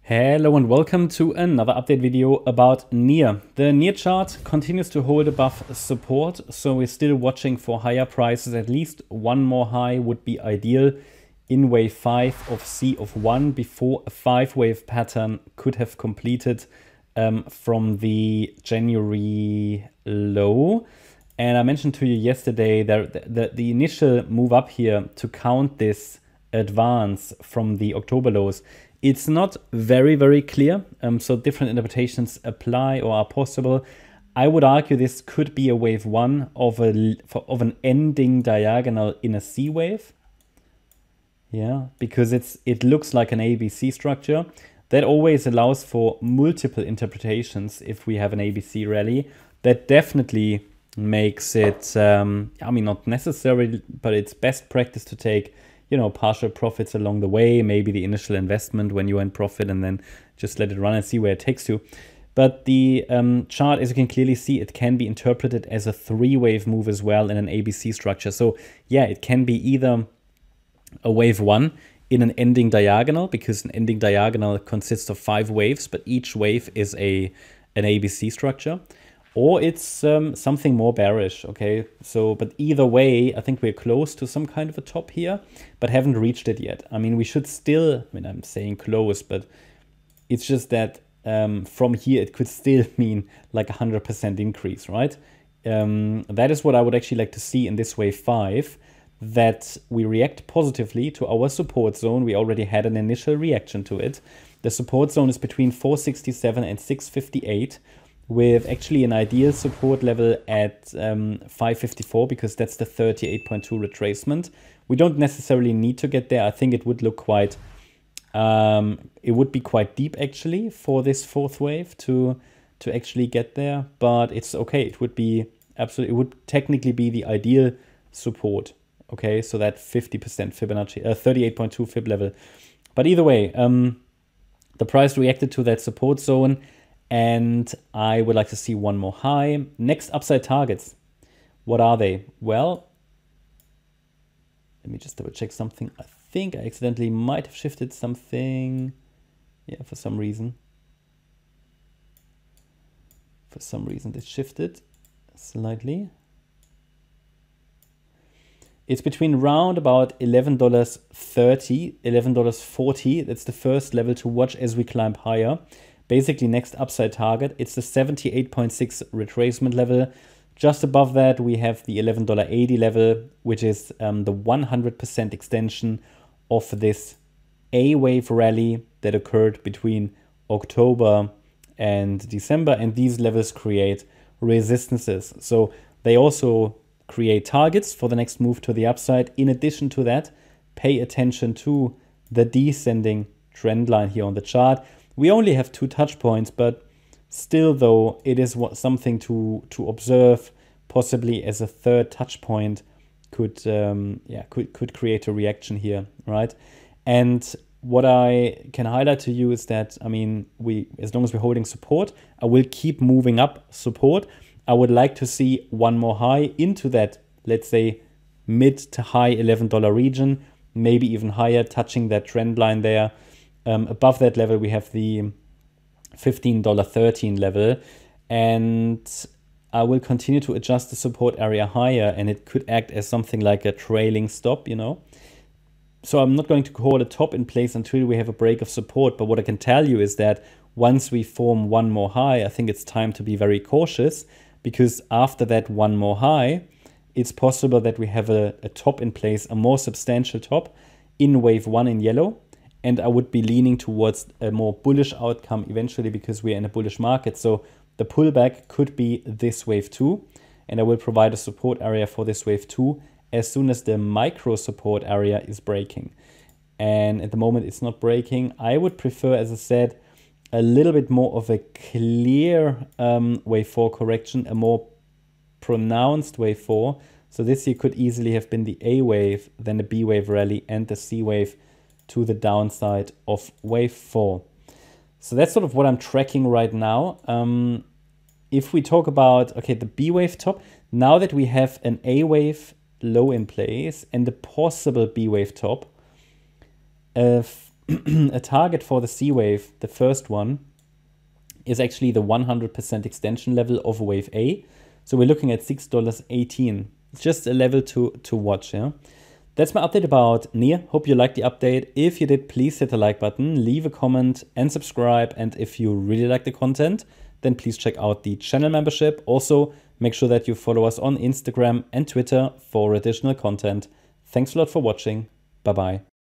Hello and welcome to another update video about NEAR. The NEAR chart continues to hold above support, so we're still watching for higher prices. At least one more high would be ideal in wave 5 of C of 1 before a 5-wave pattern could have completed from the January low. And I mentioned to you yesterday that the initial move up here to count this advance from the October lows, it's not very clear, so different interpretations apply or are possible. I would argue this could be a wave 1 of an ending diagonal in a C wave. Yeah, because it looks like an ABC structure. That always allows for multiple interpretations if we have an ABC rally. That definitely makes it, I mean, not necessary, but it's best practice to take, you know, partial profits along the way, maybe the initial investment when you're in profit, and then just let it run and see where it takes you. But the chart, as you can clearly see, it can be interpreted as a 3-wave move as well in an ABC structure. So yeah, it can be either a wave 1 in an ending diagonal, because an ending diagonal consists of 5 waves, but each wave is an ABC structure. Or it's something more bearish, okay? So, but either way, I think we're close to some kind of a top here, but haven't reached it yet. I mean, we should still, I mean, I'm saying close, but it's just that from here, it could still mean like 100% increase, right? That is what I would actually like to see in this wave 5, that we react positively to our support zone. We already had an initial reaction to it. The support zone is between 467 and 658. With actually an ideal support level at 554, because that's the 38.2 retracement. We don't necessarily need to get there. I think it would look quite, it would be quite deep actually for this 4th wave to actually get there. But it's okay. It would be absolutely, it would technically be the ideal support. Okay, so that 50% Fibonacci, 38.2 Fib level. But either way, the price reacted to that support zone. And I would like to see one more high. Next upside targets. What are they? Well, let me just double check something. I think I accidentally might have shifted something. Yeah, for some reason. For some reason this shifted slightly. It's between round about $11.30, $11.40. That's the first level to watch as we climb higher. Basically, next upside target, it's the 78.6 retracement level. Just above that, we have the $11.80 level, which is the 100% extension of this A-wave rally that occurred between October and December. And these levels create resistances. So they also create targets for the next move to the upside. In addition to that, pay attention to the descending trend line here on the chart. We only have 2 touch points, but still though, it is something to observe, possibly as a 3rd touch point could create a reaction here, right? And what I can highlight to you is that, I mean, as long as we're holding support, I will keep moving up support. I would like to see one more high into that, let's say, mid to high $11 region, maybe even higher, touching that trend line there. Above that level, we have the $15.13 level, and I will continue to adjust the support area higher, and it could act as something like a trailing stop, you know. So I'm not going to call a top in place until we have a break of support, but what I can tell you is that once we form one more high, I think it's time to be very cautious, because after that one more high, it's possible that we have a top in place, a more substantial top in wave 1 in yellow. And I would be leaning towards a more bullish outcome eventually, because we're in a bullish market. So the pullback could be this wave 2. And I will provide a support area for this wave 2 as soon as the micro support area is breaking. And at the moment it's not breaking. I would prefer, as I said, a little bit more of a clear wave 4 correction, a more pronounced wave 4. So this here could easily have been the A wave, then the B wave rally, and the C wave to the downside of wave 4. So that's sort of what I'm tracking right now. If we talk about, okay, the B wave top, now that we have an A wave low in place and the possible B wave top, a target for the C wave, the first one, is actually the 100% extension level of wave A. So we're looking at $6.18. It's just a level to watch, yeah. That's my update about NEAR. Hope you liked the update. If you did, please hit the like button, leave a comment and subscribe. And if you really like the content, then please check out the channel membership. Also, make sure that you follow us on Instagram and Twitter for additional content. Thanks a lot for watching. Bye-bye.